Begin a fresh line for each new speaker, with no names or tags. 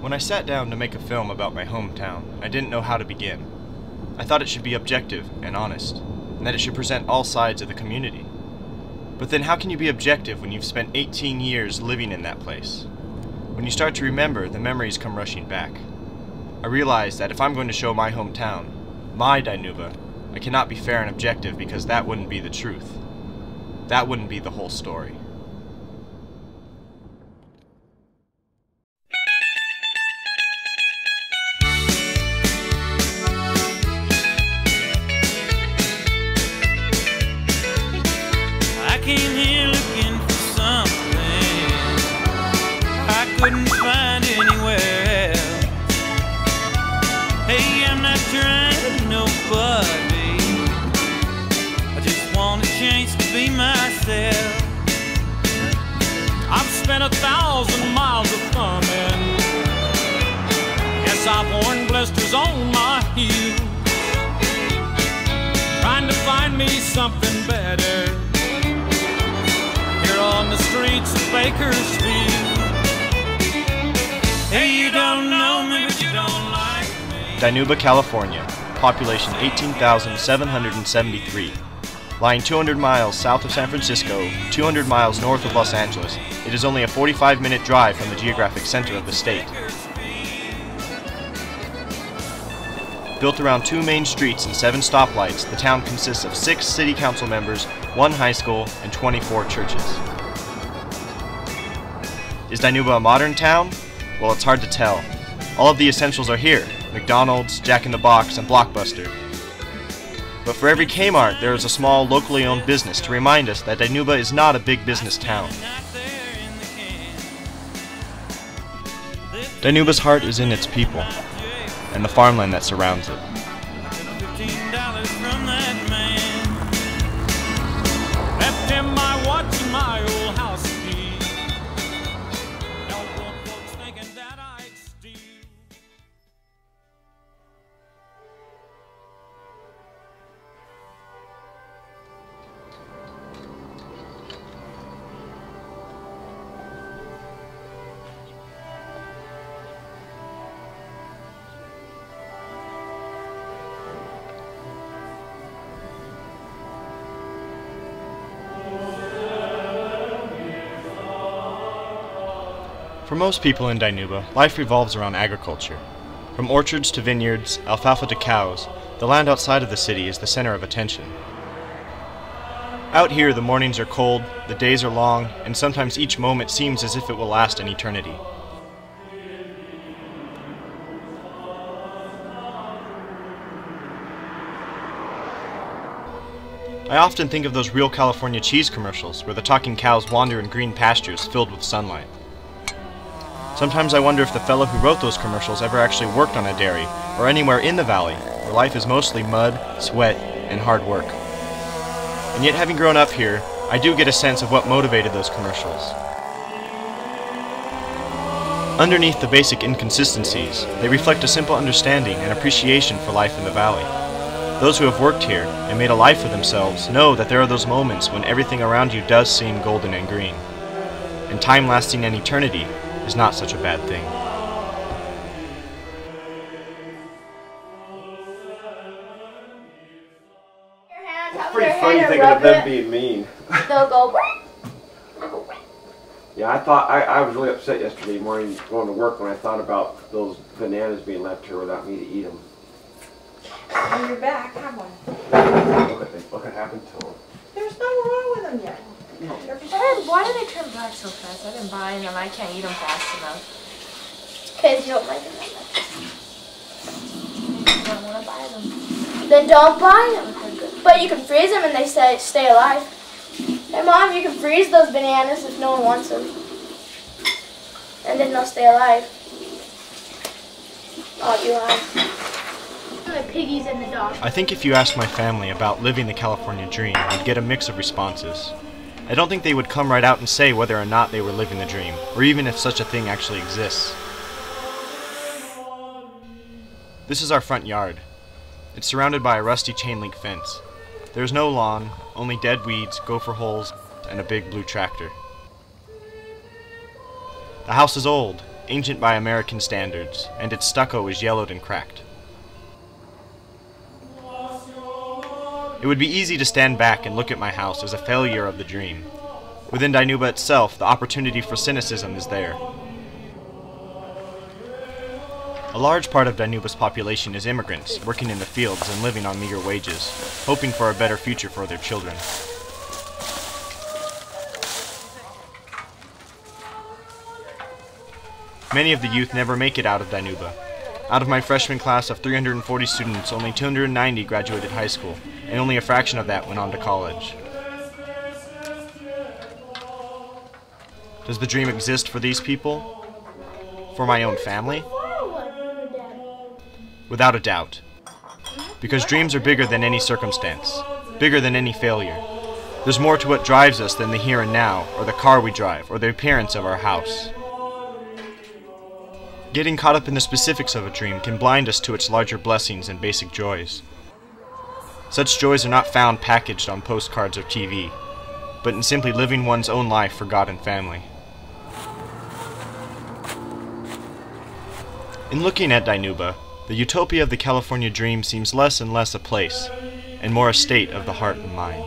When I sat down to make a film about my hometown, I didn't know how to begin. I thought it should be objective and honest, and that it should present all sides of the community. But then how can you be objective when you've spent 18 years living in that place? When you start to remember, the memories come rushing back. I realized that if I'm going to show my hometown, my Dinuba, I cannot be fair and objective because that wouldn't be the truth. That wouldn't be the whole story.
I came here looking for something I couldn't find anywhere else. Hey, I'm not trying to be nobody, I just want a chance to be myself. I've spent 1,000 miles of thumbing, yes, I've worn blisters on my heels, trying to find me something better here on the streets of Bakersfield. Hey, you don't know me, but you don't like me.
Dinuba, California, population 18,773. Lying 200 miles south of San Francisco, 200 miles north of Los Angeles, it is only a 45-minute drive from the geographic center of the state. Built around 2 main streets and 7 stoplights, the town consists of 6 city council members, 1 high school, and 24 churches. Is Dinuba a modern town? Well, it's hard to tell. All of the essentials are here: McDonald's, Jack in the Box, and Blockbuster. But for every Kmart, there is a small, locally owned business to remind us that Dinuba is not a big business town. Dinuba's heart is in its people and the farmland that surrounds it.
$15 from that man, left him my watch and my old house key. Don't want folks thinking that I'd steal.
For most people in Dinuba, life revolves around agriculture. From orchards to vineyards, alfalfa to cows, the land outside of the city is the center of attention. Out here, the mornings are cold, the days are long, and sometimes each moment seems as if it will last an eternity. I often think of those real California cheese commercials where the talking cows wander in green pastures filled with sunlight. Sometimes I wonder if the fellow who wrote those commercials ever actually worked on a dairy or anywhere in the valley, where life is mostly mud, sweat, and hard work. And yet, having grown up here, I do get a sense of what motivated those commercials. Underneath the basic inconsistencies, they reflect a simple understanding and appreciation for life in the valley. Those who have worked here and made a life for themselves know that there are those moments when everything around you does seem golden and green. And time lasting an eternity is not such a bad thing.
It's pretty funny thinking of them being mean.
They'll go,
Yeah, I was really upset yesterday morning going to work when I thought about those bananas being left here without me to eat them.
On your back, have one.
Look what happened to them.
There's nothing wrong with them yet.
Why do they turn black so fast? I've been buying them. I can't eat them fast enough. Because you don't like them that much. You don't want to buy them. Then don't buy them. But you can freeze them and they stay alive. Hey Mom, you can freeze those bananas if no one wants them. And then they'll stay alive. Oh, you are. The piggies and the dogs.
I think if you asked my family about living the California dream, you'd get a mix of responses. I don't think they would come right out and say whether or not they were living the dream, or even if such a thing actually exists. This is our front yard. It's surrounded by a rusty chain-link fence. There's no lawn, only dead weeds, gopher holes, and a big blue tractor. The house is old, ancient by American standards, and its stucco is yellowed and cracked. It would be easy to stand back and look at my house as a failure of the dream. Within Dinuba itself, the opportunity for cynicism is there. A large part of Dinuba's population is immigrants, working in the fields and living on meager wages, hoping for a better future for their children. Many of the youth never make it out of Dinuba. Out of my freshman class of 340 students, only 290 graduated high school, and only a fraction of that went on to college. Does the dream exist for these people? For my own family? Without a doubt. Because dreams are bigger than any circumstance, bigger than any failure. There's more to what drives us than the here and now, or the car we drive, or the appearance of our house. Getting caught up in the specifics of a dream can blind us to its larger blessings and basic joys. Such joys are not found packaged on postcards or TV, but in simply living one's own life for God and family. In looking at Dinuba, the utopia of the California dream seems less and less a place, and more a state of the heart and mind.